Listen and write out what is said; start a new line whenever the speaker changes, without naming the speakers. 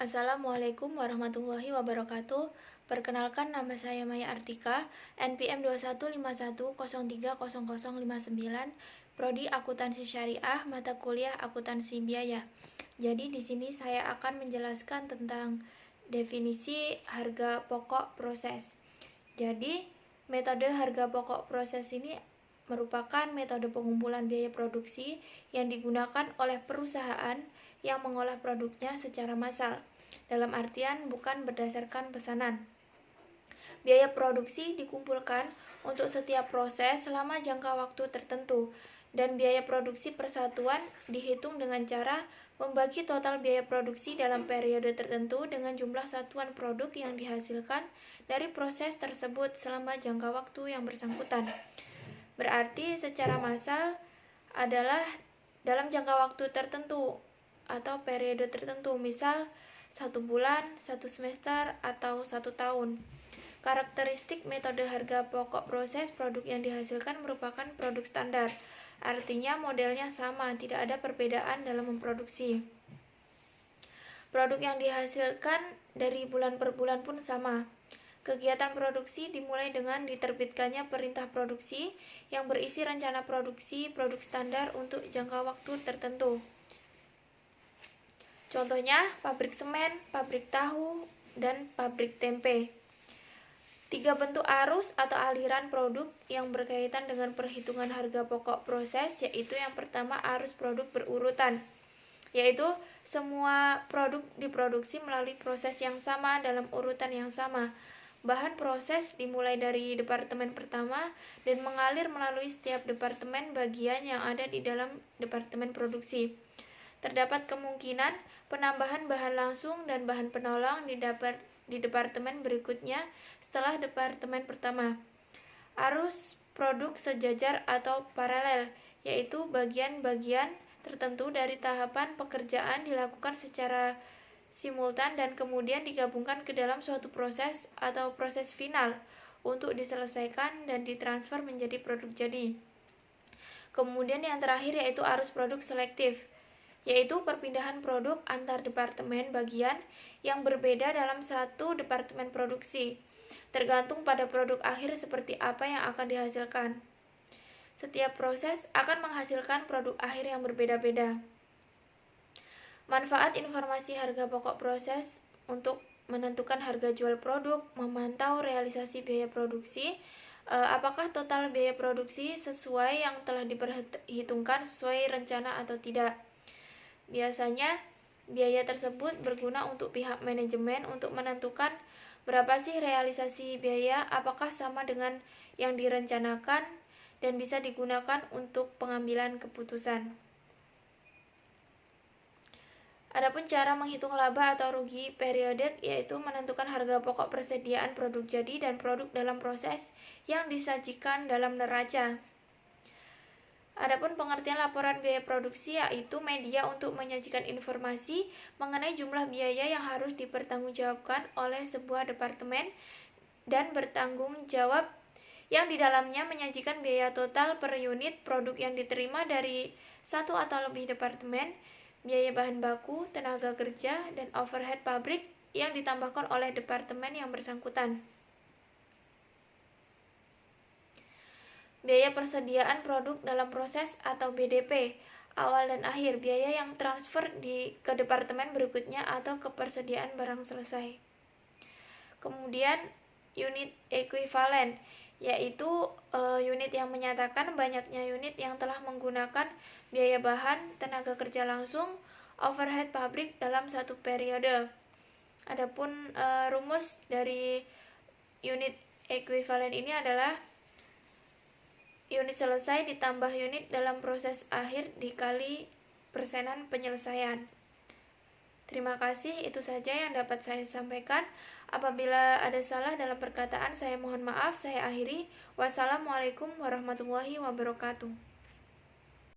Assalamualaikum warahmatullahi wabarakatuh. Perkenalkan, nama saya Maya Artika, NPM 2151030059, Prodi Akuntansi Syariah, mata kuliah Akuntansi Biaya. Jadi di sini saya akan menjelaskan tentang definisi harga pokok proses. Jadi metode harga pokok proses ini merupakan metode pengumpulan biaya produksi yang digunakan oleh perusahaan yang mengolah produknya secara massal, dalam artian bukan berdasarkan pesanan. Biaya produksi dikumpulkan untuk setiap proses selama jangka waktu tertentu, dan biaya produksi persatuan dihitung dengan cara membagi total biaya produksi dalam periode tertentu dengan jumlah satuan produk yang dihasilkan dari proses tersebut selama jangka waktu yang bersangkutan. Berarti secara massal adalah dalam jangka waktu tertentu atau periode tertentu, misal 1 bulan, 1 semester, atau 1 tahun. Karakteristik metode harga pokok proses produk yang dihasilkan merupakan produk standar, artinya modelnya sama, tidak ada perbedaan dalam memproduksi. Produk yang dihasilkan dari bulan per bulan pun sama. Kegiatan produksi dimulai dengan diterbitkannya perintah produksi yang berisi rencana produksi produk standar untuk jangka waktu tertentu. Contohnya, pabrik semen, pabrik tahu, dan pabrik tempe. 3 bentuk arus atau aliran produk yang berkaitan dengan perhitungan harga pokok proses, yaitu yang pertama arus produk berurutan, yaitu semua produk diproduksi melalui proses yang sama dalam urutan yang sama. Bahan proses dimulai dari departemen pertama dan mengalir melalui setiap departemen bagian yang ada di dalam departemen produksi. Terdapat kemungkinan penambahan bahan langsung dan bahan penolong di departemen berikutnya setelah departemen pertama. Arus produk sejajar atau paralel, yaitu bagian-bagian tertentu dari tahapan pekerjaan dilakukan secara simultan dan kemudian digabungkan ke dalam suatu proses atau proses final untuk diselesaikan dan ditransfer menjadi produk jadi. Kemudian yang terakhir yaitu arus produk selektif, yaitu perpindahan produk antar departemen bagian yang berbeda dalam satu departemen produksi, tergantung pada produk akhir seperti apa yang akan dihasilkan. Setiap proses akan menghasilkan produk akhir yang berbeda-beda. Manfaat informasi harga pokok proses untuk menentukan harga jual produk, memantau realisasi biaya produksi, apakah total biaya produksi sesuai yang telah diperhitungkan sesuai rencana atau tidak. Biasanya, biaya tersebut berguna untuk pihak manajemen untuk menentukan berapa sih realisasi biaya, apakah sama dengan yang direncanakan, dan bisa digunakan untuk pengambilan keputusan. Adapun cara menghitung laba atau rugi periodik yaitu menentukan harga pokok persediaan produk jadi dan produk dalam proses yang disajikan dalam neraca. Adapun pengertian laporan biaya produksi yaitu media untuk menyajikan informasi mengenai jumlah biaya yang harus dipertanggungjawabkan oleh sebuah departemen dan bertanggung jawab yang di dalamnya menyajikan biaya total per unit produk yang diterima dari satu atau lebih departemen, biaya bahan baku, tenaga kerja, dan overhead pabrik yang ditambahkan oleh departemen yang bersangkutan. Biaya persediaan produk dalam proses atau BDP, awal dan akhir, biaya yang transfer ke departemen berikutnya atau ke persediaan barang selesai. Kemudian unit ekuivalen, yaitu unit yang menyatakan banyaknya unit yang telah menggunakan biaya bahan, tenaga kerja langsung, overhead pabrik dalam satu periode. Adapun rumus dari unit ekuivalen ini adalah unit selesai ditambah unit dalam proses akhir dikali persenan penyelesaian. Terima kasih, itu saja yang dapat saya sampaikan. Apabila ada salah dalam perkataan, saya mohon maaf. Saya akhiri. Wassalamualaikum warahmatullahi wabarakatuh.